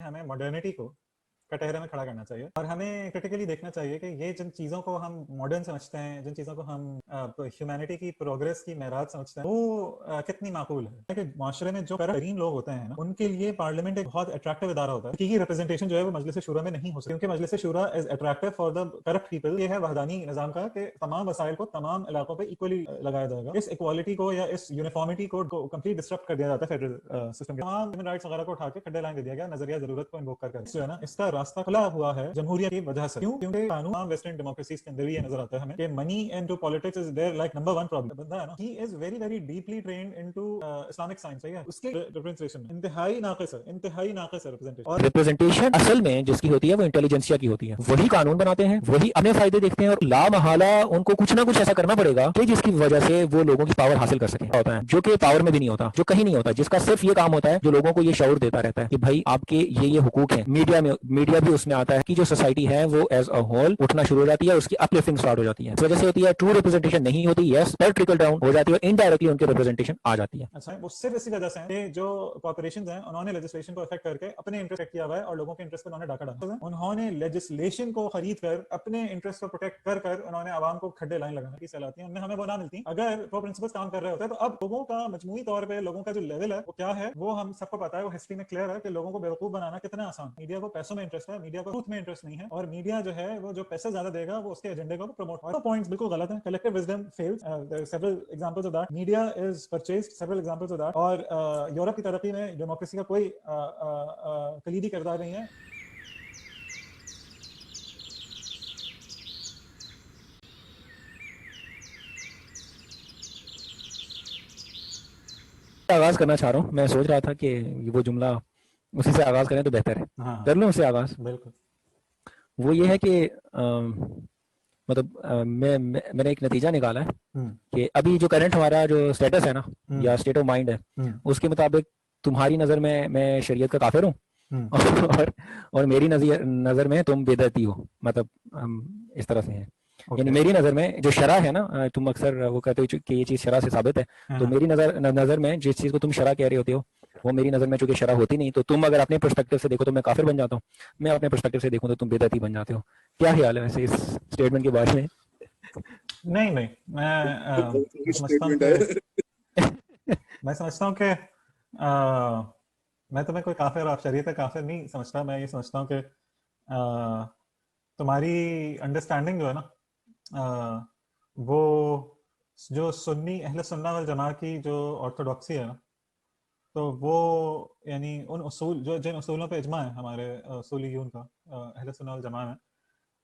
ہمیں ماڈرنٹی کو کٹہرے میں کھڑا کرنا چاہیے اور ہمیں کرٹیکلی دیکھنا چاہیے کہ یہ جن چیزوں کو ہم ماڈرن سمجھتے ہیں، جن چیزوں کو ہم ہیومینٹی کی پروگریس کی معراج سمجھتے ہیں، وہ کتنی معقول ہے کہ معاشرے میں جو کرپٹ ترین لوگ ہوتے ہیں نا، ان کے لیے پارلیمنٹ ایک بہت اٹریکٹیو ادارہ ہوتا ہے کی ریپرزنٹیشن جو ہے وہ مجلس شورا میں نہیں ہو سکتی، کیونکہ Majlis Shura is attractive for the corrupt people. یہ ہے وحدانی نظام کا کہ تمام وسائل کو تمام علاقوں پہ ایکولی لگایا جائے گا۔ اس ایکوالٹی کو یا اس یونیفارمٹی کو کمپلیٹ ڈسٹرب کر دیا جاتا ہے فیڈرل سسٹم کے۔ تمام ہیومن رائٹس وغیرہ کو اٹھا کے کھڈے لائن دے دیا گیا نظریہ ضرورت کو انووک کر جو ہے نا، اس کا راستہ کھلا ہوا ہے جمہوریت کی وجہ سے۔ کیوں؟ کیونکہ قانون ویسٹرن ڈیموکریسیز کے اندر بھی یہ نظر آتا ہے ہمیں کہ money into politics is there like number 1 problem. بندہ ہے نا، he is very very deeply trained into Islamic science, صحیح ہے، اس کی ریپرزنٹیشن انتہائی ناقص ہے، انتہائی ناقص ہے ریپرزنٹیشن۔ اور ریپرزنٹیشن اصل میں جس کی ہوتی ہے وہ انٹیلیجنسیا کی ہوتی ہے، وہی قانون بناتے ہیں، وہی اپنے فائدے دیکھتے ہیں، اور لا محالہ ان کو کچھ نہ کچھ ایسا کرنا پڑے گا کہ جس کی وجہ سے وہ لوگوں کی پاور حاصل کر سکیں، ہوتا ہے جو کہ پاور میں بھی نہیں ہوتا، جو کہیں نہیں ہوتا، جس کا صرف یہ کام ہوتا ہے جو لوگوں کو یہ شعور دیتا رہتا ہے کہ بھائی آپ کے یہ حقوق ہیں۔ میڈیا بھی اس میں آتا ہے کہ جو سوسائٹی ہے وہ ایز اے ہول اٹھنا شروع ہو جاتی ہے، اس کی اپلفٹنگ سٹارٹ ہو جاتی ہے، اس وجہ سے ہوتی ہے ٹرو ریپرزنٹیشن نہیں ہوتی، یس پر ٹریکل ڈاؤن ہو جاتی ہے اور انڈائریکٹلی ان کی ریپرزنٹیشن آ جاتی ہے۔ اچھا، وہ صرف اسی وجہ سے کہ جو کارپوریشنز ہیں انہوں نے لیجسلیشن کو افیکٹ کر کے اپنے انٹرسٹ کیا ہوا ہے اور لوگوں کے انٹرسٹ کو انہوں نے ڈاکہ ڈالا۔ انہوں نے لیجسلیشن کو خرید کر اپنے انٹرسٹ کو پروٹیکٹ کر کر انہوں نے عوام کو کھڈے لائن لگانے کی صلاحیتیں ان میں ہمیں وہ نہ ملتی اگر وہ پرنسپلز کام کر رہے ہوتے۔ تو اب لوگوں کا مجموعی طور پہ لوگوں کا جو لیول ہے وہ کیا ہے، وہ ہم سب کو پتا ہے، وہ ہسٹری میں کلیئر ہے کہ لوگوں کو بیوقوف بنانا کتنا آسان۔ میڈیا کو پیسوں میں انٹرسٹ ہے، میڈیا کو ٹروتھ میں انٹرسٹ نہیں ہے، اور میڈیا جو ہے وہ جو پیسے زیادہ دے گا وہ اس کے ایجنڈے کو پروموٹ کرے۔ پوائنٹس بالکل غلط ہیں، collective wisdom feels, there are several examples of that, media is purchased, several examples of that، اور یورپ کی ترقی میں ڈیموکریسی کا کوئی کلیدی کردار نہیں ہے۔ آغاز کرنا چاہ رہا ہوں، میں سوچ رہا تھا کہ وہ جملہ اسی سے آغاز کریں تو بہتر ہے۔ ہاں کر لوں اس سے آغاز؟ بالکل۔ وہ یہ ہے کہ مطلب میں نے ایک نتیجہ نکالا ہے کہ ابھی جو کرنٹ ہمارا جو اسٹیٹس ہے نا یا اسٹیٹ آف مائنڈ ہے، اس کے مطابق تمہاری نظر میں شریعت کا کافر ہوں اور میری نظر میں تم بدعتی ہو، مطلب اس طرح سے ہے۔ یعنی میری نظر میں جو شرع ہے نا، تم اکثر وہ کہتے ہو کہ یہ چیز شرع سے ثابت ہے، تو میری نظر میں جس چیز کو تم شرع کہہ رہے ہوتے ہو وہ میری نظر میں چونکہ شرع ہوتی نہیں، تو تم اگر اپنے پرسپیکٹو سے دیکھو تو میں کافر بن جاتا ہوں، میں اپنے پرسپیکٹو سے دیکھوں تو تم بدعتی بن جاتے ہو۔ کیا خیال ہے ویسے اس اسٹیٹمنٹ کے بارے میں؟ نہیں میں سمجھتا ہوں کہ میں تمہیں کوئی کافر اور شریعت کافر نہیں سمجھتا۔ میں یہ سمجھتا ہوں کہ تمہاری انڈرسٹینڈنگ جو ہے نا، وہ جو سنی اہل سنہ والجماع کی جو آرتھوڈاکسی ہے نا، تو وہ یعنی ان اصول جن اصولوں پہ اجماع ہے ہمارے اصولیون کا اہل سنہ والجماع میں،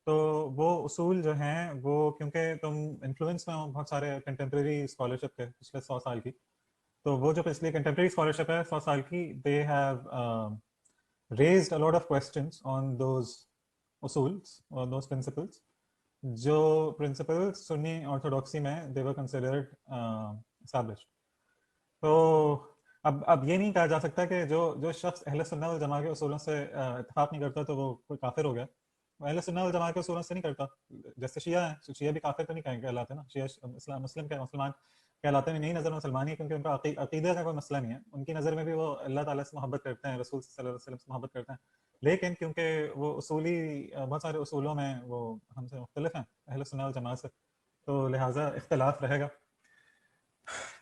تو وہ اصول جو ہیں وہ کیونکہ تم انفلوئنس میں ہو بہت سارے کنٹمپریری اسکالرشپ کے پچھلے 100 سال کی، تو وہ جو پچھلی کنٹمپریری اسکالرشپ ہے 100 سال کی، they have raised a lot of questions on those اصولس اور دوز پرنسپلس، جو پرنسپلس سنی آرتھوڈاکسی میں دے ور کنسیڈرڈ اسٹیبلشڈ۔ تو اب یہ نہیں کہا جا سکتا کہ جو شخص اہل سنہ والجماع کے اصولوں سے اتفاق نہیں کرتا تو وہ کوئی کافر ہو گیا۔ اہل سنہ والجماع کے اصولوں سے نہیں کرتا، جیسے شیعہ ہیں، شیعہ بھی کافر تو نہیں کہلاتے نا، شیعہ مسلمان کہلاتے ہیں، نہیں نظر میں مسلمان ہی، کیونکہ ان کا عقیدہ کا کوئی مسئلہ نہیں ہے، ان کی نظر میں بھی وہ اللہ تعالیٰ سے محبت کرتے ہیں، رسول صلی اللہ علیہ وسلم سے محبت کرتے ہیں، لیکن کیونکہ وہ اصولی بہت سارے اصولوں میں وہ ہم سے مختلف ہیں اہل سنہ والجماع سے، تو لہٰذا اختلاف رہے گا۔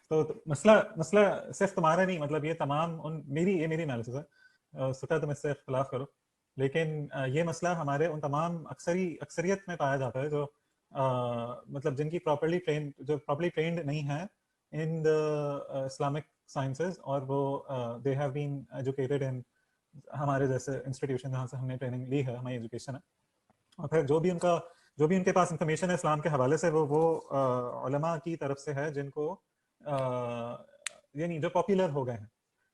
تو مسئلہ صرف تمہارا نہیں، مطلب یہ تمام یہ میری انالیسس ہے، سکتا تم اس سے اختلاف کرو، لیکن یہ مسئلہ ہمارے ان تمام اکثریت میں پایا جاتا ہے جو مطلب جن کی پراپرلی ٹرینڈ نہیں ہے ان دا اسلامک سائنسز، اور وہ they have been educated in ہمارے جیسے انسٹیٹیوشن جہاں سے ہم نے ٹریننگ لی ہے، ہماری ایجوکیشن ہے، اور پھر جو بھی ان کے پاس انفارمیشن ہے اسلام کے حوالے سے وہ علماء کی طرف سے ہے جن کو یعنی جو پاپولر ہو گئے ہیں،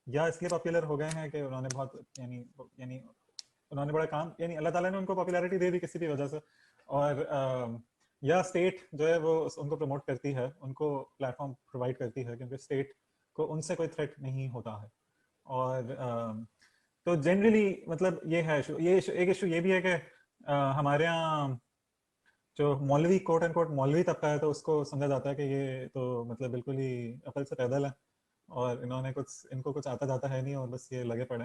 یا اس لیے پاپولر ہو گئے ہیں کہ انہوں نے بہت یعنی انہوں نے بڑا کام، یعنی اللہ تعالیٰ نے ان کو پاپولیرٹی دے دی کسی بھی وجہ سے، اور یا اسٹیٹ جو ہے وہ ان کو پروموٹ کرتی ہے، ان کو پلیٹ فارم پرووائڈ کرتی ہے، کیونکہ اسٹیٹ کو ان سے کوئی تھریٹ نہیں ہوتا ہے۔ اور تو جنرلی مطلب یہ ہے ایک ایشو یہ بھی ہے کہ ہمارے یہاں جو مولوی کوٹ اینڈ کوٹ مولوی طبقہ ہے، تو اس کو سمجھا جاتا ہے کہ یہ تو مطلب بالکل ہی عقل سے پیدل ہے، اور ان کو کچھ آتا جاتا ہے نہیں، اور بس یہ لگے پڑے۔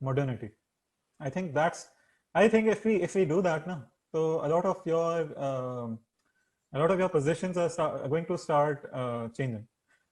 modernity. I think if we do that na, so a lot of your positions are going to start changing.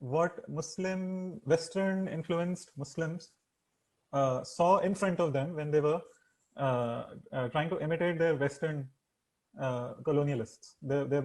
what Muslim, Western influenced Muslims saw in front of them when they were trying to imitate their Western colonialists, their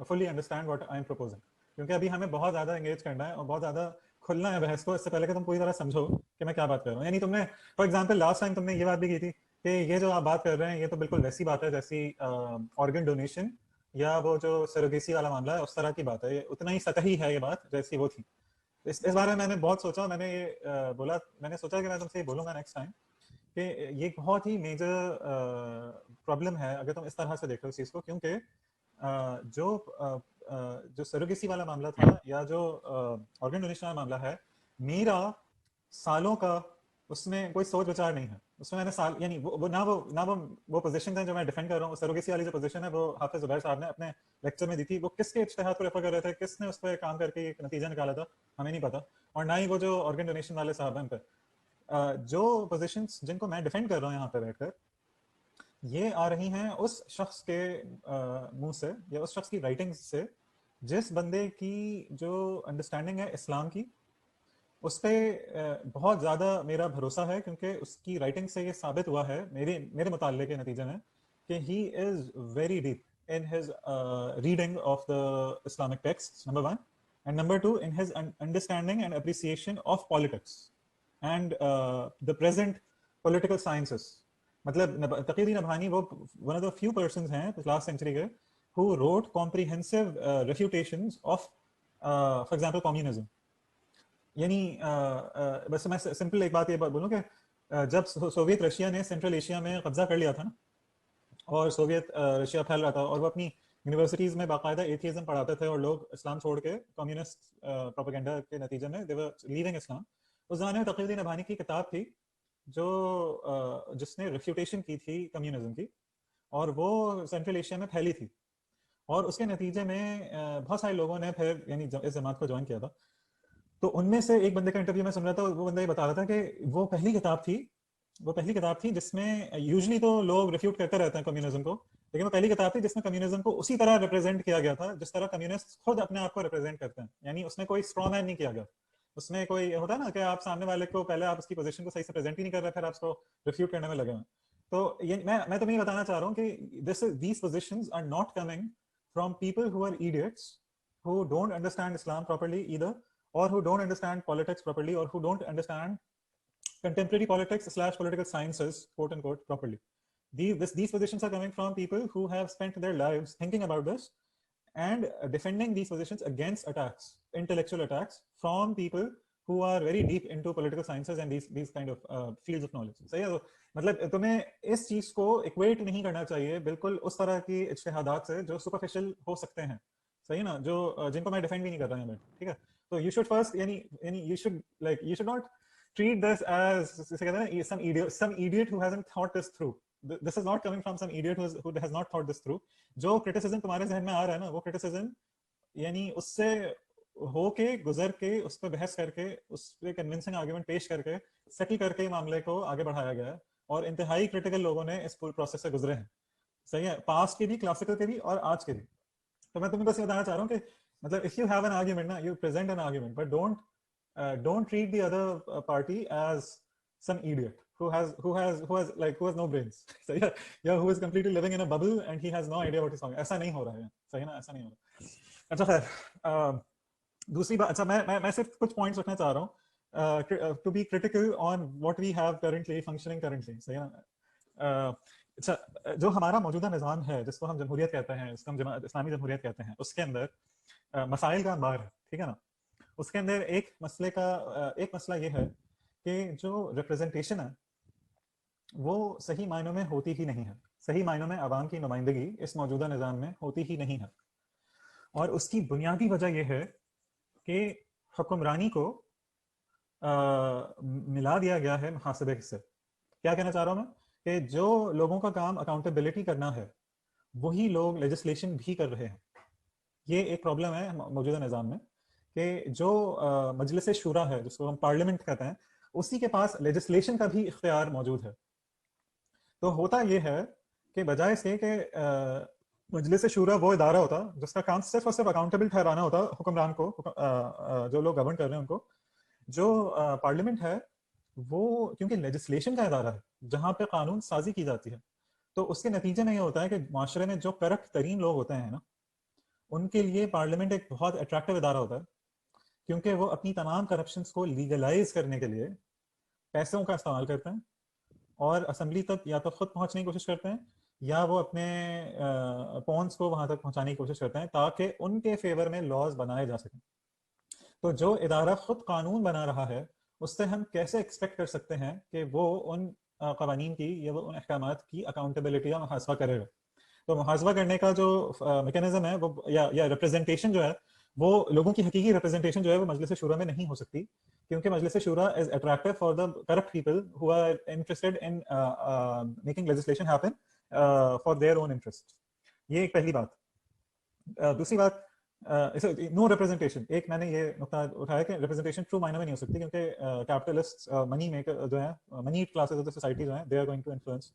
fully understand what I am proposing. کیونکہ ابھی ہمیں بہت زیادہ engage کرنا ہے اور بہت زیادہ کھلنا ہے بحث کو، اس سے پہلے کہ تم پوری طرح سمجھو کہ میں کیا بات کر رہا ہوں. یعنی تم نے فار ایگزامپل لاسٹ ٹائم تم نے یہ بات بھی کی تھی کہ یہ جو آپ بات کر رہے ہیں یہ تو بالکل ویسی بات ہے جیسی آرگن ڈونیشن یا وہ جو سیروگیسی والا معاملہ ہے اس طرح کی بات ہے، یہ اتنا ہی سطحی ہے یہ بات جیسی وہ تھی. اس بارے میں نے بہت سوچا، میں نے یہ بولا، میں نے سوچا کہ میں تم سے یہ بولوں گا نیکسٹ ٹائم کہ یہ بہت ہی میجر پرابلم ہے اگر تم اس طرح سے دیکھو اس چیز کو. کیونکہ جو سیروگیسی والا معاملہ تھا یا جو آرگن ڈونیشن والا معاملہ ہے، میرا سالوں کا اس میں کوئی سوچ وچار نہیں ہے. اس میں میں نے سال یعنی وہ پوزیشن ہیں جو میں ڈیفینڈ کر رہا ہوں. سیروگیسی والی جو پوزیشن ہے وہ حافظ زبیر صاحب نے اپنے لیکچر میں دی تھی. وہ کس کے اجتہاد کو ریفر کر رہے تھے، کس نے اس پہ کام کر کے ایک نتیجہ نکالا تھا، ہمیں نہیں پتا. اور نہ ہی وہ جو آرگن ڈونیشن والے صاحب ہیں ان پہ جو پوزیشنز جن کو میں ڈیفینڈ کر رہا ہوں یہاں پہ بیٹھ کر، یہ آ رہی ہیں اس شخص کے منہ سے یا اس شخص کی رائٹنگ سے جس بندے کی جو انڈرسٹینڈنگ ہے اسلام کی اس پہ بہت زیادہ میرا بھروسہ ہے. کیونکہ اس کی رائٹنگ سے یہ ثابت ہوا ہے میرے مطالعے کے نتیجے میں کہ he is very deep in his reading of the Islamic texts, number one, and number two, in his understanding and appreciation of politics and the present political sciences. مطلب تقی الدین ابہانی وہ one of the few persons ہیں last century کے who wrote comprehensive refutations of for example communism. یعنی بس میں simple ایک بات یہ بولوں کہ جب سوویت رشیا نے سینٹرل ایشیا میں قبضہ کر لیا تھا نا اور سوویت رشیا پھیل رہا تھا اور وہ اپنی یونیورسٹیز میں باقاعدہ ایتھیزم پڑھاتے تھے اور لوگ اسلام چھوڑ کے کمیونسٹ پروپیگنڈا کے نتیجے میں they were leaving اسلام. اس زمانے میں تقی الدین ابہانی کی کتاب تھی جو جس نے ریفیوٹیشن کی تھی کمیونزم کی اور وہ سینٹرل ایشیا میں پھیلی تھی. اور اس کے نتیجے میں بہت سارے لوگوں نے پھر یعنی اس جماعت کو جوائن کیا تھا. تو ان میں سے ایک بندے کا انٹرویو میں سن رہا تھا، وہ بندہ یہ بتا رہا تھا کہ وہ پہلی کتاب تھی جس میں یوزلی تو لوگ ریفیوٹ کرتے رہتے ہیں کمیونزم کو، لیکن وہ پہلی کتاب تھی جس میں کمیونزم کو اسی طرح ریپرزینٹ کیا گیا تھا جس طرح کمیونسٹ خود اپنے آپ کو ریپرزینٹ کرتے ہیں. یعنی اس میں کوئی اسٹرانگ مین نہیں کیا گیا. اس میں کوئی ہوتا ہے نا کہ آپ سامنے والے کو پہلے آپ اس کی پوزیشن کو صحیح سے پریزنٹ ہی نہیں کر رہے، پھر آپ اس کو ریفیوٹ کرنے میں لگے ہوئے. تو میں تمہیں یہ بتانا چاہ رہا ہوں کہ these positions are not coming from people who are idiots who don't understand Islam properly either or who don't understand politics properly or who don't understand contemporary politics/political sciences quote unquote properly. These positions are coming from people who have spent their lives thinking about this and defending these positions against attacks, intellectual attacks from people who are very deep into political sciences and these kind of fields of knowledge. صحیح ہے. مطلب تمہیں اس چیز کو equate نہیں کرنا چاہیے بالکل اس طرح کی اجتہادات سے جو سپرفیشل ہو سکتے ہیں. صحیح نا، جو جن کو میں ڈیفینڈ بھی نہیں کر رہا ہوں. ٹھیک ہے. So you should first you should not treat this as some idiot who hasn't thought this through. This is not coming from some idiot who has not thought this through. جو criticism تمہارے ذہن میں آ رہا ہے نا وہ criticism یعنی اس سے ہو کے گزر کے اس پہ بحث کر کے اس پہ کنونسنگ آرگومنٹ پیش کر کے سیٹل کر کے معاملے کو آگے بڑھایا گیا ہے اور انتہائی کریٹیکل لوگوں نے اس پورے پروسیس سے گزرے ہیں. صحیح ہے، پاسٹ کے بھی، کلاسیکل کے بھی اور آج کے بھی. تو میں تمہیں بس یہ بتانا چاہ رہا ہوں کہ مطلب if you have an argument now you present an argument but don't treat the other party as some idiot who has no brains. So yeah, who is completely living in a bubble and he has no idea what he's talking. ایسا نہیں ہو رہا ہے. صحیح نا، ایسا نہیں ہو رہا. اچھا خیر، دوسری بات، اچھا میں صرف کچھ پوائنٹس رکھنا چاہ رہا ہوں to be critical on what we have functioning currently. صحیح نا. اچھا، جو ہمارا موجودہ نظام ہے جس کو ہم جمہوریت کہتے ہیں، اس کو ہم اسلامی جمہوریت کہتے ہیں، اس کے اندر مسائل کا انبار ہے. ٹھیک ہے نا. اس کے اندر ایک مسئلہ یہ ہے کہ جو ریپرزنٹیشن ہے وہ صحیح معنوں میں ہوتی ہی نہیں ہے. صحیح معنوں میں عوام کی نمائندگی اس موجودہ نظام میں ہوتی ہی نہیں ہے. اور اس کی بنیادی وجہ یہ ہے کہ حکمرانی کو ملا دیا گیا ہے محاسبے سے. کیا کہنا چاہ رہا ہوں میں کہ جو لوگوں کا کام اکاؤنٹیبلٹی کرنا ہے وہی لوگ لیجسلیشن بھی کر رہے ہیں. یہ ایک پرابلم ہے موجودہ نظام میں کہ جو مجلس شورا ہے جس کو ہم پارلیمنٹ کہتے ہیں، اسی کے پاس لیجسلیشن کا بھی اختیار موجود ہے. تو ہوتا یہ ہے کہ بجائے سے کہ مجلس شورا وہ ادارہ ہوتا جس کا کام صرف اور صرف اکاؤنٹیبل ٹھہرانا ہوتا حکمران کو، جو لوگ گورن کر رہے ہیں ان کو، جو پارلیمنٹ ہے وہ کیونکہ لیجسلیشن کا ادارہ ہے جہاں پہ قانون سازی کی جاتی ہے، تو اس کے نتیجے میں یہ ہوتا ہے کہ معاشرے میں جو کرپٹ ترین لوگ ہوتے ہیں نا ان کے لیے پارلیمنٹ ایک بہت اٹریکٹیو ادارہ ہوتا ہے، کیونکہ وہ اپنی تمام کرپشنس کو لیگلائز کرنے کے لیے پیسوں کا استعمال کرتے ہیں اور اسمبلی تک یا تو خود پہنچنے کی کوشش کرتے ہیں یا وہ اپنے پونس کو وہاں تک پہنچانے کی کوشش کرتے ہیں تاکہ ان کے فیور میں لاز بنائے جا سکیں. تو جو ادارہ خود قانون بنا رہا ہے اس سے ہم کیسے ایکسپیکٹ کر سکتے ہیں کہ وہ ان قوانین کی یا وہ ان احکامات کی اکاؤنٹیبلٹی یا محاسبہ کرے گا؟ تو محاسبہ کرنے کا جو میکینزم ہے وہ یا ریپرزنٹیشن جو ہے وہ لوگوں کی حقیقی ریپرزنٹیشن جو ہے وہ مجلس شورا میں نہیں ہو سکتی، کیونکہ Majlis Shura is attractive for the corrupt people who are interested in making legislation happen for their own interest. یہ ایک پہلی بات. دوسری بات نو ریپرزنٹیشن. ایک میں نے یہ نقطہ اٹھایا کہ ریپرزنٹیشن ٹرو معنی میں نہیں ہو سکتی کیونکہ کیپٹلسٹ منی میکر جو ہیں money classes of the society جو ہیں they are going to influence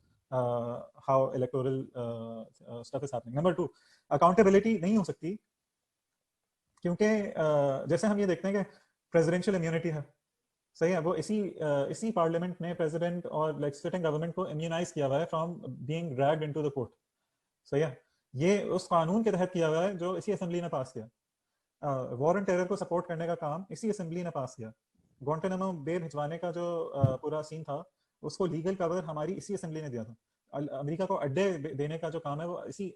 how electoral stuff is happening. Number 2, accountability نہیں ہو سکتی کیونکہ جیسے ہم یہ دیکھتے ہیں کہ پریزیڈینشیل امیونٹی ہے، صحیح ہے، وہ اسی پارلیمنٹ نے پریزیڈنٹ اور لائک سٹنگ گورنمنٹ کو امیونائز کیا ہوا ہے from being dragged into the court. صحیح ہے، یہ اس قانون کے تحت کیا ہوا ہے جو اسی اسمبلی نے پاس کیا. وار اینڈ ٹیرر کو سپورٹ کرنے کا کام اسی اسمبلی نے پاس کیا. گوانٹانامو بے بھجوانے کا جو پورا سین تھا اس کو لیگل کور ہماری اسی اسمبلی نے دیا تھا. امریکہ کو اڈے دینے کا جو کام ہے وہ اسی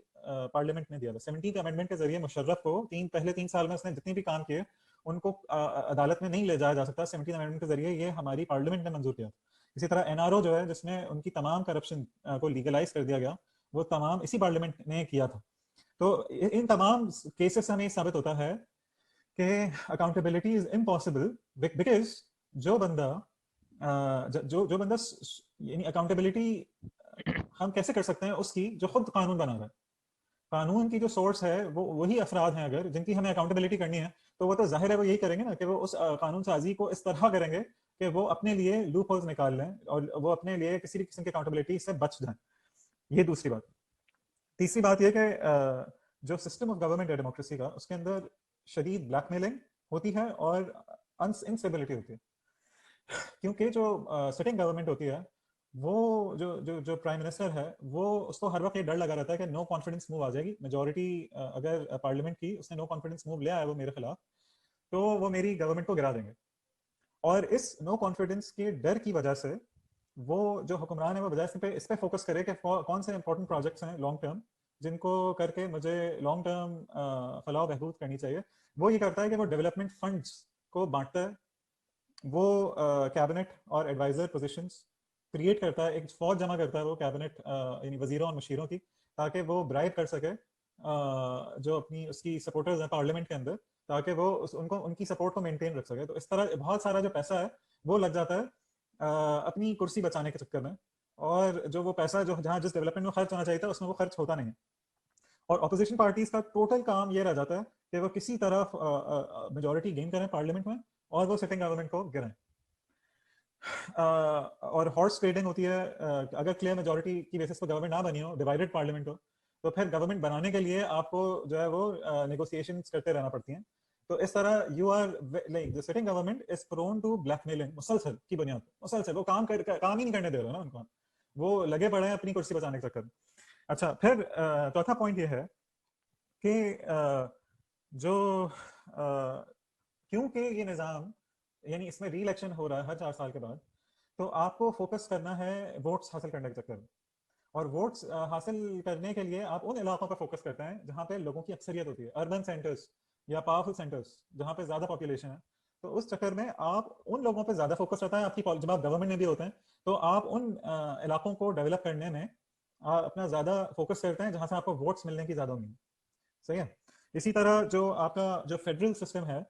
پارلیمنٹ نے دیا تھا. 17th امینڈمنٹ کے ذریعے مشرف کو پہلے 3 سال میں اس نے جتنے بھی کام کیے ان کو عدالت میں نہیں لے جایا جا سکتا. 17th امینڈمنٹ کے ذریعے یہ ہماری پارلیمنٹ نے منظور کیا. اسی طرح NRO جو ہے جس میں ان کی تمام کرپشن کو لیگلائز کر دیا گیا وہ تمام اسی پارلیمنٹ نے کیا تھا. تو ان تمام کیسز سے ہمیں یہ ثابت ہوتا ہے کہ اکاؤنٹیبلٹی از امپاسبل بیکاز جو بندہ یعنی اکاؤنٹیبلٹی ہم کیسے کر سکتے ہیں اس کی جو خود قانون بنا رہا ہے. قانون کی جو سورس ہے وہ وہی افراد ہیں اگر جن کی ہمیں اکاؤنٹیبلٹی کرنی ہے تو وہ تو ظاہر ہے وہ یہی کریں گے نا کہ وہ اس قانون سازی کو اس طرح کریں گے کہ وہ اپنے لیے لوپ ہولز نکال لیں اور وہ اپنے لیے کسی بھی قسم کی اکاؤنٹیبلٹی سے بچ جائیں. یہ دوسری بات. تیسری بات یہ کہ جو سسٹم آف گورنمنٹ ہے ڈیموکریسی کا اس کے اندر شدید بلیک میلنگ ہوتی ہے اور انسٹیبلٹی ہوتی ہے، کیونکہ جو سٹنگ گورنمنٹ ہوتی ہے وہ جو پرائم منسٹر ہے وہ اس کو ہر وقت یہ ڈر لگا رہتا ہے کہ نو کانفیڈنس موو آ جائے گی. میجورٹی اگر پارلیمنٹ کی اس نے نو کانفیڈنس موو لیا ہے وہ میرے خلاف تو وہ میری گورنمنٹ کو گرا دیں گے. اور اس نو کانفیڈنس کے ڈر کی وجہ سے وہ جو حکمران ہے وہ بجائے اس پہ فوکس کرے کہ کون سے امپورٹنٹ پروجیکٹس ہیں لانگ ٹرم جن کو کر کے مجھے لانگ ٹرم فلاح و بہبود کرنی چاہیے، وہ یہ کرتا ہے کہ وہ ڈیولپمنٹ فنڈس کو بانٹتا ہے. وہ کیبنٹ اور ایڈوائزر پوزیشنز کریٹ کرتا ہے، ایک فوج جمع کرتا ہے وہ کیبنٹ یعنی وزیروں اور مشیروں کی، تاکہ وہ برائب کر سکے جو اپنی اس کی سپورٹرز ہیں پارلیمنٹ کے اندر، تاکہ وہ ان کی سپورٹ کو مینٹین رکھ سکے. تو اس طرح بہت سارا جو پیسہ ہے وہ لگ جاتا ہے اپنی کرسی بچانے کے چکر میں، اور جو وہ پیسہ جو جہاں جس ڈیولپمنٹ میں خرچ ہونا چاہیے تھا اس میں وہ خرچ ہوتا نہیں ہے. اور اپوزیشن پارٹیز کا ٹوٹل کام یہ رہ جاتا ہے کہ وہ کسی طرح میجورٹی گین کریں پارلیمنٹ میں اور وہ سٹنگ گورنمنٹ کو گرائیں. اور ہارس ٹریڈنگ ہوتی ہے. اگر کلیئر میجورٹی کی بیسس پر گورنمنٹ نہ بنی ہو، ڈیوائڈیڈ پارلیمنٹ ہو، تو پھر گورنمنٹ بنانے کے لیے آپ کو جو ہے وہ نیگوسیشنز کرتے رہنا پڑتی ہیں. تو اس طرح you are like the sitting government is prone to blackmailing مسلسل کی بنیاد پر. مسلسل وہ کام ہی نہیں کرنے دے رہا نا ان کو، وہ لگے پڑے ہیں اپنی کرسی بچانے کے چکر میں. اچھا، پھر چوتھا پوائنٹ یہ ہے کہ جو کیونکہ یہ نظام یعنی اس میں ری الیکشن ہو رہا ہے ہر 4 سال کے بعد، تو آپ کو فوکس کرنا ہے ووٹس حاصل کرنے کے چکر میں. اور ووٹس حاصل کرنے کے لیے آپ ان علاقوں پر فوکس کرتے ہیں جہاں پہ لوگوں کی اکثریت ہوتی ہے، اربن سینٹرز یا پاورفل سینٹرز جہاں پہ زیادہ پاپولیشن ہے. تو اس چکر میں آپ ان لوگوں پہ زیادہ فوکس رہتا ہے آپ کی. جب آپ گورنمنٹ میں بھی ہوتے ہیں تو آپ ان علاقوں کو ڈیولپ کرنے میں اپنا زیادہ فوکس کرتے ہیں جہاں سے آپ کو ووٹس ملنے کی زیادہ امید. صحیح ہے. اسی طرح جو آپ کا جو فیڈرل سسٹم ہے،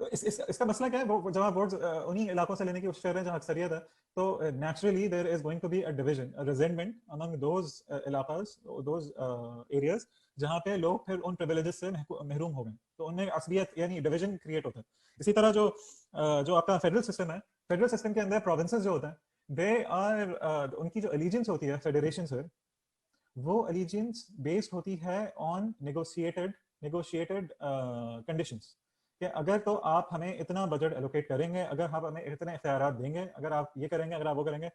تو اس کا مسئلہ کیا ہے؟ وہ جب آپ ووٹس انہی علاقوں سے لینے کی کوشش کر رہے ہیں جہاں اکثریت ہے، تو naturally there is going to be a division, resentment among those علاقاز، دوز ایریاز جہاں پہ لوگ پھر ان پریویلیجز سے محروم ہو گئے، تو ان میں عصبیت یعنی ڈویژن کریٹ ہوتا ہے. اسی طرح جو آپ کا فیڈرل سسٹم ہے، فیڈرل سسٹم کے اندر پروونسز جو ہوتے ہیں دے آر ان کی جو الیجنس ہوتی ہے فیڈریشن سے، وہ الیجنس بیسڈ ہوتی ہے آن نیگوشیٹڈ کنڈیشنز، کہ اگر تو آپ ہمیں اتنا بجٹ ایلوکیٹ کریں گے، اگر آپ ہمیں اتنے اختیارات دیں گے، اگر آپ یہ کریں گے، اگر آپ وہ کریں گے،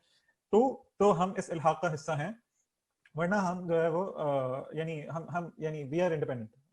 تو ہم اس الحاق کا حصہ ہیں، ورنہ ہم جو ہے وہ یعنی ہم یعنی وی آر انڈیپینڈنٹ.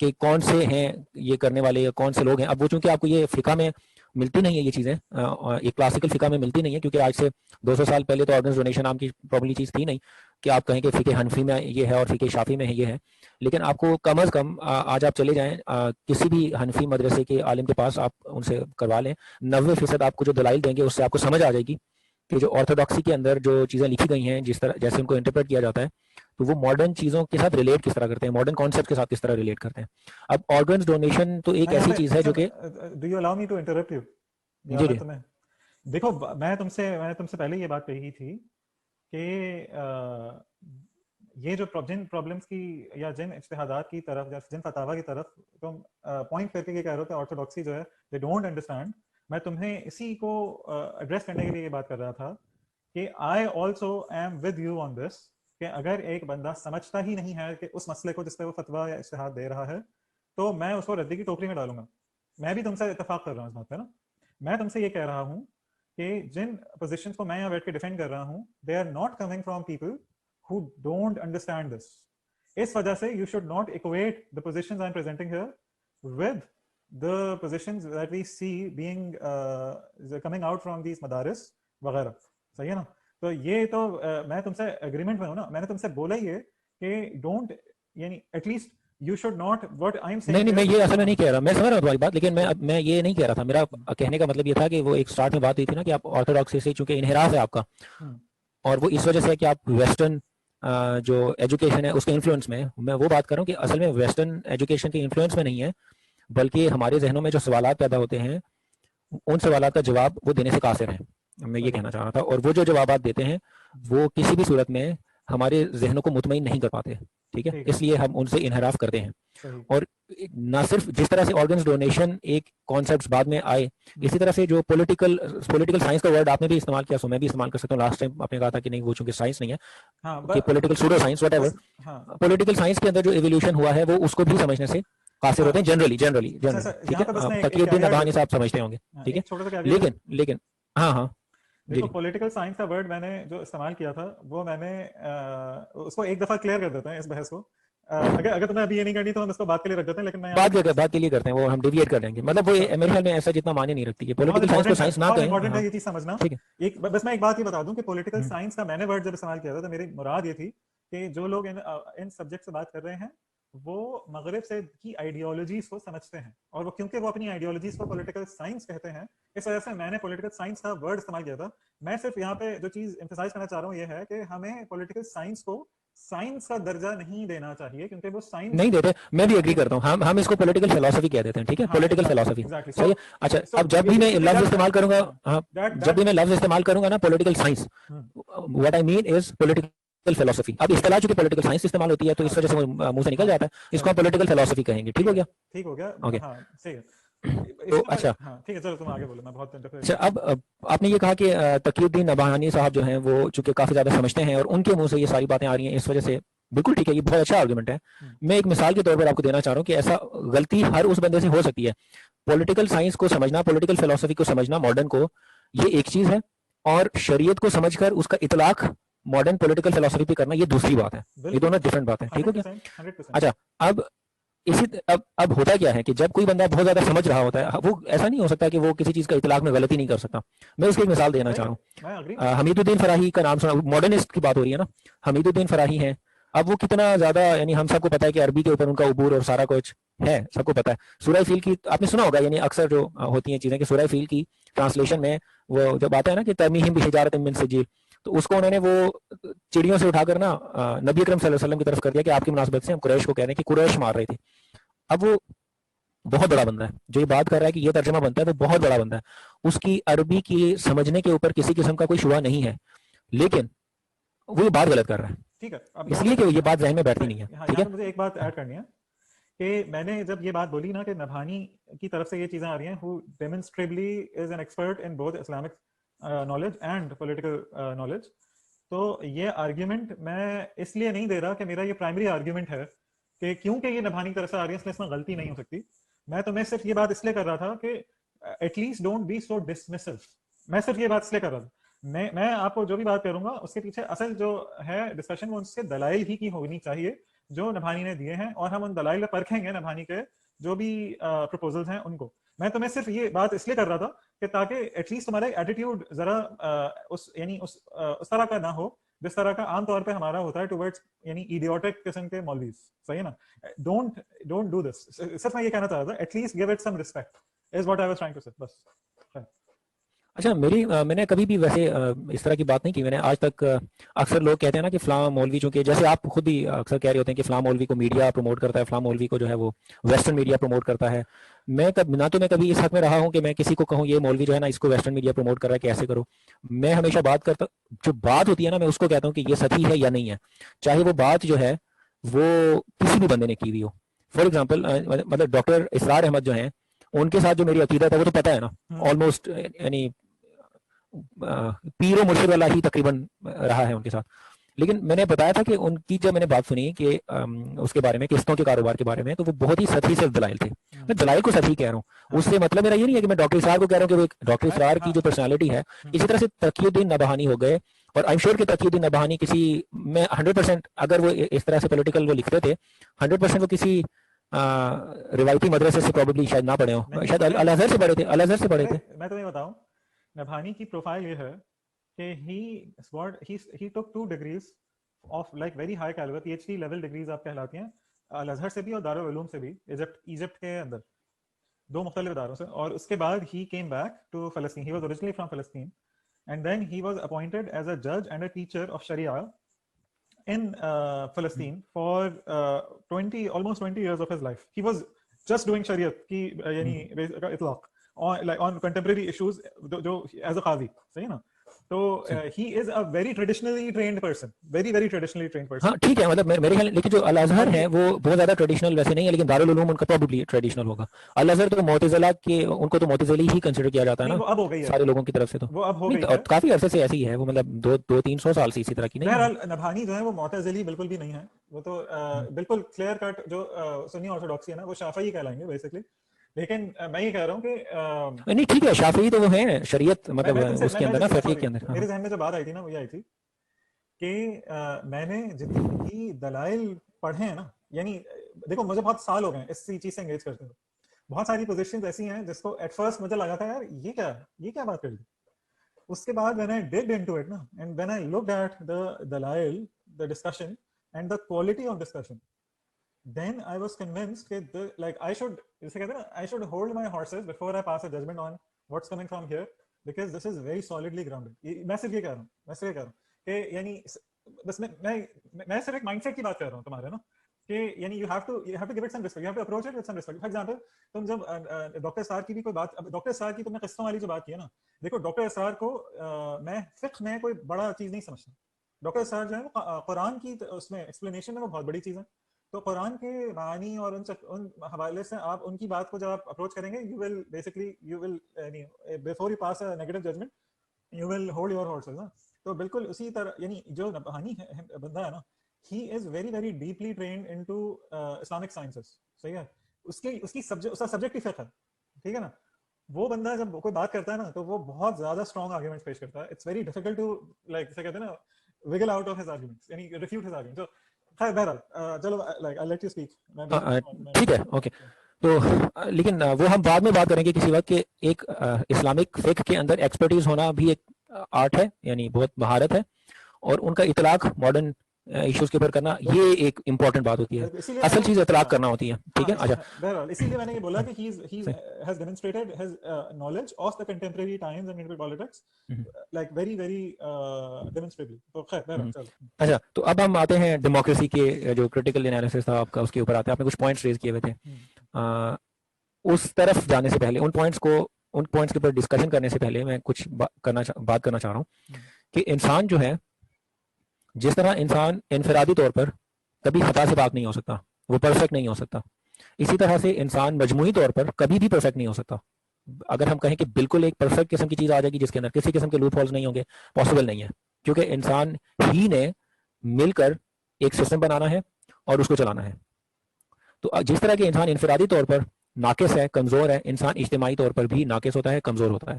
کہ کون سے ہیں یہ کرنے والے یا کون سے لوگ ہیں. اب وہ چونکہ آپ کو یہ فقہ میں ملتی نہیں ہے یہ چیزیں, ایک کلاسیکل فقہ میں ملتی نہیں ہے, کیونکہ آج سے 200 سال پہلے تو آرگنز ڈونیشن نام کی پرابلی چیز تھی نہیں کہ آپ کہیں کہ فقہ حنفی میں یہ ہے اور فقہ شافی میں یہ ہے. لیکن آپ کو کم از کم آج آپ چلے جائیں کسی بھی حنفی مدرسے کے عالم کے پاس, آپ ان سے کروا لیں, 90% آپ کو جو دلائل دیں گے اس سے آپ کو سمجھ آ جائے گی کہ جو آرتھوڈاکسی کے اندر جو چیزیں لکھی گئی ہیں, جس طرح جیسے ان کو انٹرپریٹ کیا جاتا ہے, تو وہ ماڈرن چیزوں کے ساتھ ریلیٹ کس طرح کرتے ہیں, ماڈرن کانسیپٹ کے ساتھ کس طرح ریلیٹ کرتے ہیں. اب آرگنز ڈونیشن تو ایک ایسی چیز ہے جو کہ do you allow me to interrupt you, یا میں تمہیں دیکھو میں تم سے پہلے یہ بات کہی تھی کہ یہ جو جن پرابلمس کی یا جن اجتہادات کی طرف یا جن فتاوا کی طرف تم پوائنٹ کر کے یہ کہہ رہے ہو کہ آرتھوڈاکسی جو ہے دے ڈونٹ انڈرسٹینڈ, میں تمہیں اسی کو ایڈریس کرنے کے لیے یہ بات کر رہا تھا کہ I also am with you on this, کہ اگر ایک بندہ سمجھتا ہی نہیں ہے کہ اس مسئلے کو جس پہ وہ فتوا یا اجتہاد دے رہا ہے تو میں اس کو ردی کی ٹوکری میں ڈالوں گا. میں بھی تم سے اتفاق کر رہا ہوں اس بات پہ نا. میں تم سے یہ کہہ رہا ہوں کہ جن پوزیشنز کو میں یہاں بیٹھ کے ڈیفینڈ کر رہا ہوں they are not coming from people who don't understand this. اس وجہ سے you should not equate the positions I'm presenting here with the positions that we see being coming out from these madaris وغیرہ. صحیح ہے نا؟ تو یہ تو میں تم سے اگریمنٹ میں ہوں نا. میں نے تم سے بولا ہی ہے کہ ڈونٹ, یعنی at least you should not what I'm saying. نہیں میں یہ اصل میں نہیں کہہ رہا, میں سمجھ رہا ہوں تمہاری بات, لیکن میں یہ نہیں کہہ رہا تھا. میرا کہنے کا مطلب یہ تھا کہ وہ ایک سٹارٹ میں بات ہوئی تھی نا کہ آپ آرتھوڈاکسی سے چونکہ انحراف ہے آپ کا, اور وہ اس وجہ سے کہ آپ ویسٹرن جو ایجوکیشن ہے اس کے انفلوئنس میں وہ بات کر رہا ہوں کہ اصل میں ویسٹرن ایجوکیشن کے انفلوئنس میں نہیں ہے, بلکہ ہمارے ذہنوں میں جو سوالات پیدا ہوتے ہیں ان سوالات کا جواب وہ دینے سے قاصر ہیں, میں یہ کہنا چاہ رہا تھا. اور وہ جو جوابات دیتے ہیں وہ کسی بھی صورت میں ہمارے ذہنوں کو مطمئن نہیں کر پاتے, ٹھیک ہے, اس لیے ہم ان سے انحراف کرتے ہیں. اور نہ صرف جس طرح سے آرگنز ڈونیشن ایک کانسیپٹس بعد میں آئے, اسی طرح سے جو پولیٹیکل سائنس کا ورڈ آپ نے بھی استعمال کیا, سو میں بھی استعمال کر سکتا ہوں. لاسٹ ٹائم آپ نے کہا تھا کہ نہیں وہ چونکہ سائنس نہیں ہے, کہ political pseudo science what ever, political science کے اندر جو ایولیوشن ہوا ہے وہ اس کو بھی سمجھنے سے قاصر ہوتے ہیں جنرلی, ٹھیک ہے. تقی الدین نبہانی صاحب سمجھتے ہوں گے, ٹھیک ہے, لیکن ہاں دیکھو پولیٹیکل سائنس کا ورڈ میں نے جو استعمال کیا تھا وہ میں نے اس کو ایک دفعہ کلیئر کر دیتا ہے اس بحث کو. اگر تمہیں ابھی یہ نہیں کرنی تو ہم اس کو بات کے لیے رکھ دیتے ہیں, لیکن میں بات کے لیے کرتے ہیں, وہ ہم ڈیویٹ کر دیں گے. مطلب وہ میرے خیال میں ایسا جتنا معنی نہیں رکھتی ہے پولیٹیکل سائنس کو سائنس نہ کہیں. امپورٹنٹ ہے یہ چیز سمجھنا. بس میں ایک بات یہ بتا دوں کہ پولیٹیکل سائنس کا میں نے ورڈ جب استعمال کیا تھا تو میری مراد یہ تھی کہ جو لوگ ان سبجیکٹ سے بات کر رہے ہیں وہ مغرب سے کی آئیڈیالوجیز کو سمجھتے ہیں, اور وہ کیونکہ وہ اپنی آئیڈیالوجیز کو پولیٹیکل سائنس کہتے ہیں, اس وجہ سے میں نے پولیٹیکل سائنس کا ورڈ استعمال کیا تھا. میں صرف یہاں پہ جو چیز ایمفسائز کرنا چاہ رہا ہوں یہ ہے کہ ہمیں پولیٹیکل سائنس کو سائنس کا درجہ نہیں دینا چاہیے, کیونکہ وہ سائنس نہیں دیتے. میں بھی ایگری کرتا ہوں, ہم اس کو پولیٹیکل فلسفی کہہ دیتے ہیں, ٹھیک ہے, پولیٹیکل فلسفی. صحیح ہے. اچھا, اب جب بھی میں لفظ استعمال کروں گا نا political science, what I mean is political فلسفی. اب اصطلاح چونکہ پولیٹیکل سائنس استعمال ہوتی ہے تو اس وجہ سے منہ سے نکل جاتا ہے, اس کو ہم پولیٹیکل فلسفی کہیں گے. ٹھیک ہو گیا. اچھا اب آپ نے یہ کہا کہ تقی الدین نبہانی صاحب جو ہیں وہ چونکہ کافی زیادہ سمجھتے ہیں اور ان کے منہ سے یہ ساری باتیں آ رہی ہیں, اس وجہ سے بالکل ٹھیک ہے, یہ بہت اچھا آرگومنٹ ہے. میں ایک مثال کے طور پر آپ کو دینا چاہ رہا ہوں کہ ایسا غلطی ہر اس بندے سے ہو سکتی ہے. پولیٹیکل سائنس کو سمجھنا, پولیٹیکل فلسفی کو سمجھنا, ماڈرن کو, یہ ایک چیز ہے, اور شریعت کو سمجھ کر اس کا اطلاق ماڈرن پولیٹیکل فلسفی پہ کرنا یہ دوسری بات ہے. یہ دونوں ڈفرنٹ بات ہے. ٹھیک ہو گیا. اچھا, اب ہوتا کیا ہے کہ جب کوئی بندہ بہت زیادہ سمجھ رہا ہوتا ہے, وہ ایسا نہیں ہو سکتا کہ وہ کسی چیز کا اطلاق میں غلطی نہیں کر سکتا. میں اس کی ایک مثال دینا چاہ رہا ہوں. حمید الدین فراہی کا نام سنا, ماڈرنسٹ کی بات ہو رہی ہے نا, حمید الدین فراہی ہیں. اب وہ کتنا زیادہ, یعنی ہم سب کو پتا ہے کہ عربی کے اوپر ان کا عبور اور سارا کچھ ہے, سب کو پتا ہے. سورہ فیل کی آپ نے سنا ہوگا, یعنی اکثر جو ہوتی ہیں چیزیں کہ سورہ فیل کی ٹرانسلیشن میں وہ جب آتا ہے نا کہ ترمیہم بحجارۃ من سجیل, تو اس کو انہوں نے وہ چڑیوں سے اٹھا کر نا نبی اکرم صلی اللہ علیہ وسلم کی طرف کر دیا کہ آپ کی مناسبت سے ہم قریش کو کہہ رہے ہیں کہ قریش مار رہے تھے. اب وہ بہت بڑا بندہ ہے جو یہ بات کر رہا ہے کہ یہ ترجمہ بنتا ہے, تو بہت بڑا بندہ ہے, اس کی عربی کی سمجھنے کے اوپر کسی قسم کا کوئی شبہ نہیں ہے, لیکن وہ یہ بات غلط کر رہا ہے. ٹھیک ہے, اس لیے کہ یہ بات ذہن میں بیٹھتی نہیں ہے. ٹھیک ہے, مجھے ایک بات ایڈ کرنی ہے کہ میں نے جب یہ بات بولی نا کہ نبہانی کی طرف سے یہ چیزیں آ رہی ہیں, who demonstrably is an expert in both Islamic knowledge and political knowledge, تو یہ آرگیومنٹ میں اس لیے نہیں دے رہا کہ میرا یہ پرائمری آرگیومنٹ ہے کہ کیونکہ یہ نبہانی کی طرف سے آ رہی ہے اس لیے اس میں غلطی نہیں ہو سکتی. میں تو میں صرف یہ بات اس لیے کر رہا تھا کہ at least don't be so dismissal. میں صرف یہ بات اس لیے کر رہا تھا. میں آپ کو جو بھی بات کروں گا اس کے پیچھے اصل جو ہے ڈسکشن وہ اس کے دلائل ہی کی ہونی چاہیے, جو نبھانی نے دیے ہیں, اور ہم ان دلائل پرکھیں گے نبھانی کے جو بھی پروپوزلز ہیں ان کو. میں تمہیں صرف یہ بات اس لیے کر رہا تھا کہ تاکہ ایٹ لیسٹ تمہارا ایٹیٹیوڈ ذرا اس طرح کا نہ ہو جس طرح کا عام طور پہ ہمارا ہوتا ہے ٹورڈز یعنی ایڈیوٹک قسم کے مولویز. صحیح ہے نا؟ Don't do this. صرف میں یہ کہنا چاہ رہا تھا, at least give it some respect as what I was trying to say, بس. اچھا, میں نے کبھی بھی ویسے اس طرح کی بات نہیں کی. میں نے آج تک, اکثر لوگ کہتے ہیں نا کہ فلاں مولوی, چونکہ جیسے آپ خود بھی اکثر کہہ رہے ہوتے ہیں کہ فلاں مولوی کو میڈیا پروموٹ کرتا ہے, فلاں مولوی کو جو ہے وہ ویسٹرن میڈیا پروموٹ کرتا ہے. میں کبھی اس حق میں رہا ہوں کہ میں کسی کو کہوں یہ مولوی جو ہے نا اس کو ویسٹرن میڈیا پروموٹ کر رہا ہے, کیسے کرو. میں ہمیشہ بات کرتا, جو بات ہوتی ہے نا, میں اس کو کہتا ہوں کہ یہ صحیح ہے یا نہیں ہے, چاہے وہ بات جو ہے وہ کسی بھی بندے نے کی ہوئی ہو. فار ایگزامپل, مطلب ڈاکٹر اسرار احمد جو ہیں, ان کے ساتھ جو میری عقیدت ہے وہ تو پتہ ہے نا, آلموسٹ یعنی پیر و مرشد والا ہی تقریباً رہا ہے ان کے ساتھ. لیکن میں نے بتایا تھا کہ ان کی جب میں نے بات سنی کہ اس کے بارے میں, قسطوں کے کاروبار کے بارے میں, تو وہ بہت ہی سطحی سے دلائل تھے. میں دلائل کو سطحی کہہ رہا ہوں, اس سے مطلب میرا یہ نہیں ہے کہ میں ڈاکٹر اسرار کو کہہ رہا ہوں کہ ڈاکٹر اسرار کی جو پرسنالٹی ہے, اسی طرح سے تقی الدین نبہانی ہو گئے. اور آئی ایم شیور کہ تقی الدین نبہانی کسی, میں 100% اگر وہ اس طرح سے پولیٹیکل وہ لکھتے تھے, 100% وہ کسی روایتی مدرسے سے پروبیبلی شاید نہ پڑھے ہوں, شاید الازہر سے پڑھے تھے. الازہر سے پڑھے تھے. میں تمہیں بتاؤں, نبہانی کی پروفائل یہ ہے کہ he took 2 degrees of like very high caliber PhD level degrees آپ کہلاتی ہیں, الازہر سے بھی اور دارالعلوم سے بھی, ایجپٹ کے اندر 2 مختلف اداروں سے. اور اس کے بعد he came back to Palestine. He was originally from Palestine and then he was appointed as a judge and a teacher of Sharia in Palestine for almost 20 years of his life. He was just doing Sharia کی یعنی اطلاق on contemporary issues جو as a qadi. صحیح نا؟ تو he is a very traditionally trained person, very traditionally trained person. ہاں ٹھیک ہے, مطلب میرے خیال, لیکن جو الازہر ہے وہ بہت زیادہ ٹریڈیشنل ویسے نہیں ہے, لیکن دارالعلوم ان کا پروبیبلی ٹریڈیشنل ہوگا. الازہر تو معتزلہ کے, ان کو تو معتزلی ہی کنسیڈر کیا جاتا ہے نا, وہ اب ہو گئی ہے سارے لوگوں کی طرف سے. تو وہ اب ہو گئی ہے, کافی عرصے سے ایسی ہے وہ, مطلب 200-300 سال سے اسی طرح کی نہیں ہے. بہرحال نبہانی جو ہے وہ معتزلی بالکل بھی نہیں ہے, وہ تو بالکل کلیئر کٹ جو سنی آرتھوڈاکسی ہے نا, وہ شافعی کہلائیں گے بیسکلی. لیکن میں یہ کہہ رہا ہوں کہ نہیں ٹھیک ہے, شافعی تو وہ ہیں شریعت, مطلب اس کے اندر نا, فقہ کے اندر. میرے ذہن میں جو بات آئی تھی نا, وہ یہ آئی تھی کہ میں نے جتنی بھی دلائل پڑھے ہیں نا, یعنی دیکھو مجھے بہت سال ہو گئے اس چیز سے انگیج کرتے ہوئے. بہت ساری پوزیشنز ایسی ہیں جس کو ایٹ فرسٹ مجھے لگا تھا یار یہ کیا بات کر دی. اس کے بعد when I digged into it نا, and when I looked at the دلائل, the discussion and the quality of discussion, then I was convinced that like I should, جیسے کہتے ہیں نا, I should hold my horses before I pass a judgment on what's coming from here, because this is very solidly grounded. میں صرف یہ کہہ رہا ہوں کہ یعنی بس میں صرف ایک مائنڈ سیٹ کی بات کر رہا ہوں تمہارے نا, کہ یعنی you have to give it some respect, you have to approach it with some respect. For example, تم جب ڈاکٹر اسرار کی بھی کوئی بات, ڈاکٹر اسرار کی تم نے قصوں والی جو بات کی ہے نا, دیکھو ڈاکٹر اسرار کو میں فقہ میں کوئی بڑا چیز نہیں سمجھتا. ڈاکٹر اسرار جو ہے وہ قرآن کی اس میں ایکسپلینیشن میں وہ بہت بڑی چیز ہے. تو قرآن کے معنی اور ان حوالے سے آپ ان کی بات کو جب آپ اپروچ کریں گے, you will before you pass a negative judgment, you will hold your horses. تو بالکل اسی طرح یعنی جو نبہانی بندہ ہے نا, he is very deeply trained into Islamic sciences. صحیح ہے, اس کی سبجیکٹ ہی فقہ ہے, ٹھیک ہے نا. وہ بندہ جب کوئی بات کرتا ہے نا تو وہ بہت زیادہ اسٹرانگ آرگومنٹس پیش کرتا ہے. It's very difficult to like جیسے کہتے ہیں نا, wiggle out of his arguments, یعنی refute his arguments. So خیر بہرحال چلو like I'll let you speak. ٹھیک ہے, اوکے. تو لیکن وہ ہم بعد میں بات کریں گے کسی وقت, کہ ایک اسلامک فقہ کے اندر ایکسپرٹیز ہونا بھی ایک آرٹ ہے, یعنی بہت مہارت ہے, اور ان کا اطلاق ماڈرن ایشوز کے اوپر کرنا یہ ایک امپورٹنٹ بات ہوتی ہے. اصل چیز اطلاق کرنا ہوتی ہے, ٹھیک ہے. اچھا, بہرحال اسی لیے میں نے یہ بولا کہ he has demonstrated his knowledge of the contemporary times and contemporary politics like very demonstrably. تو خیر بہرحال چلو. اچھا, تو اب ہم آتے ہیں ڈیموکریسی کے جو کریٹیکل انالیسس تھا آپ کا, اس کے اوپر آتے ہیں. آپ نے کچھ پوائنٹس ریز کیے ہوئے تھے, اس طرف جانے سے پہلے ان پوائنٹس کے اوپر ڈسکشن کرنے سے پہلے میں کچھ بات کرنا چاہ رہا ہوں کہ انسان جو ہے, جس طرح انسان انفرادی طور پر کبھی خطا سے پاک نہیں ہو سکتا, وہ پرفیکٹ نہیں ہو سکتا, اسی طرح سے انسان مجموعی طور پر کبھی بھی پرفیکٹ نہیں ہو سکتا. اگر ہم کہیں کہ بالکل ایک پرفیکٹ قسم کی چیز آ جائے گی جس کے اندر کسی قسم کے لوپ ہولز نہیں ہوں گے, پاسبل نہیں ہے, کیونکہ انسان ہی نے مل کر ایک سسٹم بنانا ہے اور اس کو چلانا ہے. تو جس طرح کے انسان انفرادی طور پر ناقص ہے, کمزور ہے, انسان اجتماعی طور پر بھی ناقص ہوتا ہے, کمزور ہوتا ہے,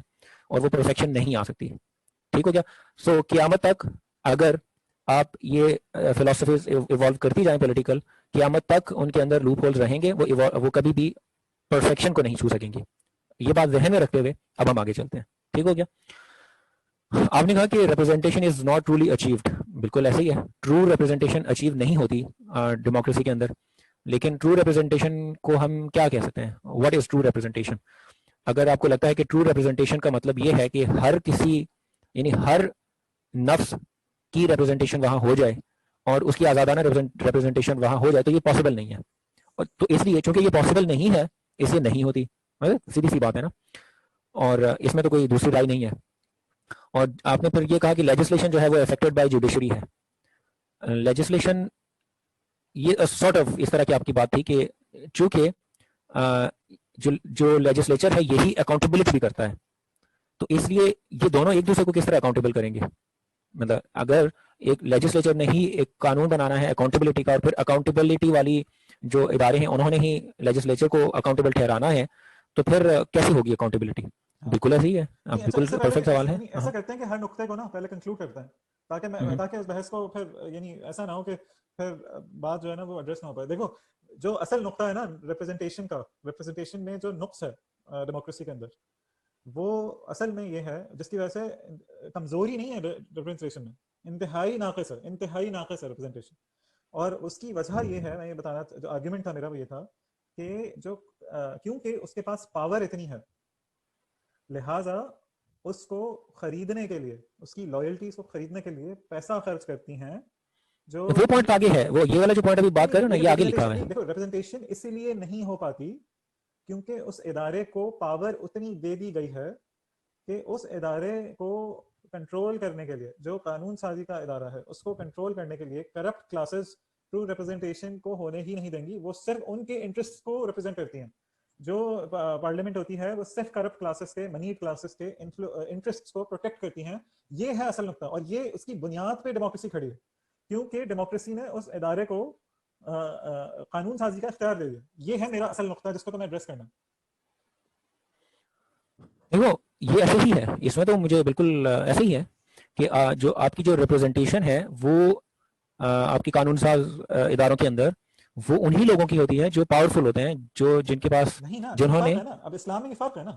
اور وہ پرفیکشن نہیں آ سکتی. ٹھیک ہو گیا. سو قیامت تک اگر آپ یہ فلاسفیز ایوالو کرتی جائیں پولیٹیکل, قیامت تک ان کے اندر لوپ ہولز رہیں گے, وہ کبھی بھی پرفیکشن کو نہیں چھو سکیں گے. یہ بات ذہن میں رکھتے ہوئے اب ہم آگے چلتے ہیں. ٹھیک ہو گیا؟ آپ نے کہا کہ representation is not truly achieved. بالکل ایسے ہی ہے, ٹرو ریپرزنٹیشن اچیو نہیں ہوتی ڈیموکریسی کے اندر. لیکن ٹرو ریپرزنٹیشن کو ہم کیا کہہ سکتے ہیں؟ What is true representation? اگر آپ کو لگتا ہے کہ ٹرو ریپرزنٹیشن کا مطلب یہ ہے کہ ہر کسی یعنی ہر نفس کی ریپرزنٹیشن وہاں ہو جائے اور اس کی آزادانہ ریپرزنٹیشن وہاں ہو جائے, تو یہ پاسبل نہیں ہے. اور تو اس لیے چونکہ یہ پاسبل نہیں ہے اس لیے نہیں ہوتی. سیدھی سی بات ہے نا, اور اس میں تو کوئی دوسری رائے نہیں ہے. اور آپ نے پھر یہ کہا کہ لیجسلیشن جو ہے وہ افیکٹڈ بائی جوڈیشری ہے. لیجسلیشن یہ سارٹ آف اس طرح کی آپ کی بات تھی کہ چونکہ جو لیجسلیچر ہے یہی اکاؤنٹیبلٹی بھی کرتا ہے, تو اس لیے یہ دونوں ایک دوسرے کو کس طرح اکاؤنٹیبل کریں گے؟ مطلب اگر ایک لیجسلیچر نے ہی ایک قانون بنانا ہے اکاؤنٹیبلٹی کا, اور پھر اکاؤنٹیبلٹی والی جو ادارے ہیں انہوں نے ہی لیجسلیچر کو اکاؤنٹیبل ٹھہرانا ہے, تو پھر کیسے ہوگی اکاؤنٹیبلٹی؟ بالکل ایسے ہی ہے. بالکل پرفیکٹ سوال ہے. ایسا کرتے ہیں کہ ہر نقطے کو نا پہلے کنکلوڈ کرتے ہیں تاکہ اس بحث کو پھر یعنی ایسا نہ ہو کہ پھر بات جو ہے نا وہ ایڈریس نہ ہو پائے. دیکھو جو اصل نقطہ ہے نا ریپرزنٹیشن کا, ریپرزنٹیشن میں جو نقص ہے ڈیموکریسی کے اندر, وہ اصل میں یہ ہے جس کی وجہ سے کمزوری نہیں ہے ریپرزنٹیشن میں, انتہائی ناقص ہے ریپرزنٹیشن. اور اس کی وجہ یہ ہے, میں یہ بتانا جو آرگیومنٹ تھا میرا وہ یہ تھا کہ جو کیونکہ اس کے پاس پاور اتنی ہے, لہٰذا اس کو خریدنے کے لیے, اس کی لائلٹیز کو خریدنے کے لیے پیسہ خرچ کرتی ہیں. جو وہ پوائنٹ آگے ہے, وہ یہ والا جو پوائنٹ ابھی بات کر رہے ہو نا, یہ آگے لکھا ہوا ہے. دیکھو ریپرزنٹیشن اسی لیے نہیں ہو پاتی کیونکہ اس ادارے کو پاور اتنی دے دی گئی ہے کہ اس ادارے کو کنٹرول کرنے کے لیے, جو قانون سازی کا ادارہ ہے اس کو کنٹرول کرنے کے لیے کرپٹ کلاسز ٹرو ریپرزنٹیشن کو ہونے ہی نہیں دیں گی. وہ صرف ان کے انٹرسٹ کو ریپرزینٹ کرتی ہیں. جو پارلیمنٹ ہوتی ہے وہ صرف کرپٹ کلاسز کے, منی کلاسز کے انٹرسٹ کو پروٹیکٹ کرتی ہیں. یہ ہے اصل نقطہ, اور یہ اس کی بنیاد پہ ڈیموکریسی کھڑی ہے, کیونکہ ڈیموکریسی نے اس ادارے کو قانون سازی کا اختیار دے دیا. یہ ہے میرا اصل نقطہ جس کو تمہیں ایڈریس کرنا. دیکھو یہ ایسے ہی ہے, اس میں تو مجھے بالکل ایسے ہی ہے کہ جو آپ کی جو ریپرزنٹیشن ہے وہ آپ کی قانون ساز اداروں کے اندر وہ انہی لوگوں کی ہوتی ہے جو پاورفل ہوتے ہیں, جو جن کے پاس جنہوں نے اب اسلام میں فرق ہے نا.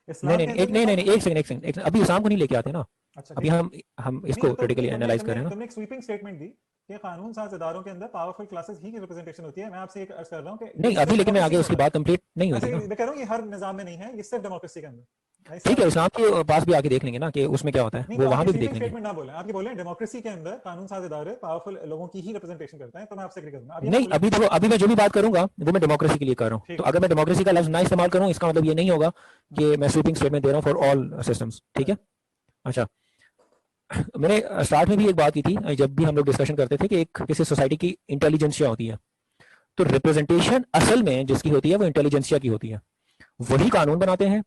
نہیں ایک سیکنڈ ابھی اسلام کو نہیں لے کے آتے نا, ابھی ہم اس کو کریٹیکلی انالائز کر رہے ہیں. تم نے ایک سویپنگ سٹیٹمنٹ دی کہ قانون ساز اداروں کے اندر پاورفل کلاسز ہی کی ریپرزنٹیشن ہوتی ہے. میں آپ سے ایک عرض کر رہا ہوں کہ نہیں ابھی, لیکن میں آگے اس کی بات کمپلیٹ نہیں ہوئی. میں کہہ رہا ہوں یہ ہر نظام میں نہیں ہے, یہ صرف ڈیموکریسی کے اندر. ٹھیک ہے, اسلام کے پاس بھی آگے دیکھ لیں گے نا کہ اس میں کیا ہوتا ہے, وہ وہاں بھی دیکھ لیں گے. نہ بولیں, آپ یہ بولیں ڈیموکریسی کے اندر قانون ساز ادارے پاورفل لوگوں کی ہی ریپرزنٹیشن کرتے ہیں, تو میں آپ سے ایگری کروں گا. نہیں ابھی دیکھو, ابھی میں جو بھی بات کروں گا وہ میں ڈیموکریسی کے لیے کر رہا ہوں. تو اگر میں ڈیموکریسی کا لفظ نہ استعمال کروں اس کا مطلب یہ نہیں ہوگا کہ میں سویپنگ اسٹیٹمنٹ دے رہا ہوں فار آل سسٹمز. ٹھیک ہے. اچھا, میں نے اسٹارٹ میں بھی ایک بات کی تھی جب بھی ہم لوگ ڈسکشن کرتے تھے کہ ایک کسی سوسائٹی کی انٹیلیجنسیا ہوتی ہے, تو ریپرزنٹیشن اصل میں جس کی ہوتی ہے وہ انٹیلیجنسیا کی ہوتی ہے. وہی قانون بناتے ہیں,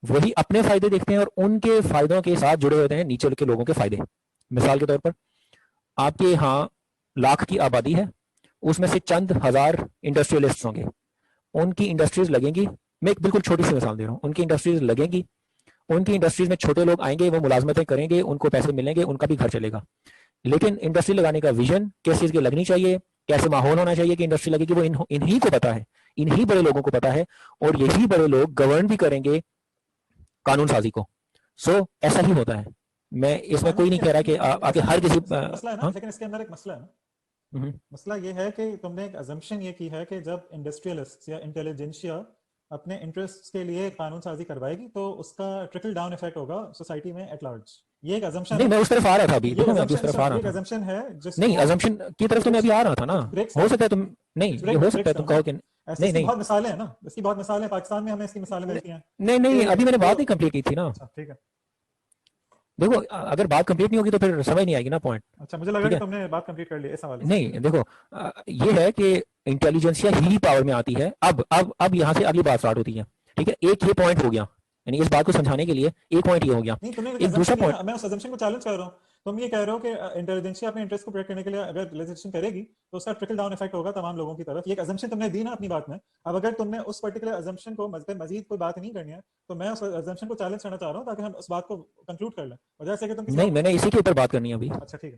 وہی اپنے فائدے دیکھتے ہیں اور ان کے فائدوں کے ساتھ جڑے ہوتے ہیں نیچے کے لوگوں کے فائدے. مثال کے طور پر آپ کے ہاں لاکھ کی آبادی ہے, اس میں سے چند ہزار انڈسٹریلسٹ ہوں گے, ان کی انڈسٹریز لگیں گی. میں ایک بالکل چھوٹی سی مثال دے رہا ہوں, ان کی انڈسٹریز لگیں گی, ان کی انڈسٹریز میں چھوٹے لوگ آئیں گے, وہ ملازمتیں کریں گے, ان کو پیسے ملیں گے, ان کا بھی گھر چلے گا. لیکن انڈسٹری لگانے کا ویژن کس چیز کی لگنی چاہیے, کیسے ماحول ہونا چاہیے کہ انڈسٹری لگے گی, وہ انہی کو پتا ہے, انہی بڑے لوگوں کو پتا ہے, اور یہی بڑے لوگ گورن بھی کریں گے قانون سازی کو. سو ایسا ہی ہوتا ہے. میں اس میں کوئی نہیں کہہ رہا کہ آگے ہر کسی مسئلہ ہے نا, لیکن اس کے اندر ایک مسئلہ ہے نا. مسئلہ یہ ہے کہ تم نے ایک ازمپشن یہ کی ہے کہ جب انڈسٹریلسٹ یا انٹیلیجنشیا اپنے انٹرسٹ کے لیے قانون سازی کروائے گی تو اس کا ٹرکل ڈاؤن ایفیکٹ ہوگا سوسائٹی میں ایٹ لارج. یہ ایک ازمپشن ہے. نہیں میں اس طرف آ رہا تھا ابھی, دیکھو میں اس طرف آ رہا تھا. ازمپشن ہے جس نہیں ازمپشن کی طرف تو میں ابھی آ رہا تھا نا. ہو سکتا ہے تم نہیں, یہ ہو سکتا ہے تم کہو کہ نہیں نہیں, بہت مثالیں ہیں نا, اس کی بہت مثالیں پاکستان میں ہمیں اس کی مثالیں ملتی ہیں. نہیں ابھی میں نے بات نہیں کمپلیٹ کی تھی نا. ٹھیک ہے, دیکھو اگر بات کمپلیٹ نہیں ہوگی تو پھر سمجھ نہیں آئے گی نا پوائنٹ. اچھا مجھے لگا کہ تم نے بات کمپلیٹ کر لی اس حوالے سے. نہیں دیکھو یہ ہے کہ انٹیلیجنسیا ہی پاور میں آتی ہے. اب یہاں سے اگلی بات اسٹارٹ ہوتی ہے. ٹھیک ہے, ایک یہ پوائنٹ ہو گیا, یعنی اس بات کو سمجھانے کے لیے ایک پوائنٹ یہ ہو گیا. ایک دوسرا پوائنٹ میں اس ازمپشن کو چیلنج کر رہا ہوں. تم یہ کہہ رہے ہو کہ انٹیلیجنسیا اپنے انٹرسٹ کو پروٹیکٹ کرنے کے لیے اگر لیجسلیشن کرے گی تو اس کا ٹرکل ڈاؤن ایفیکٹ ہوگا تمام لوگوں کی طرف. یہ ایک ازمپشن تم نے دی نا اپنی بات میں. اب اگر تم نے اس پرٹیکولر ازمپشن کو مزید کوئی بات نہیں کرنی ہے تو میں اس ازمپشن کو چیلنج کرنا چاہ رہا ہوں تاکہ ہم اس بات کو کنکلوڈ کر لیں. وجہ سے کہ تم نہیں, میں نے اسی کے اوپر بات کرنی ہے ابھی. اچھا ٹھیک ہے.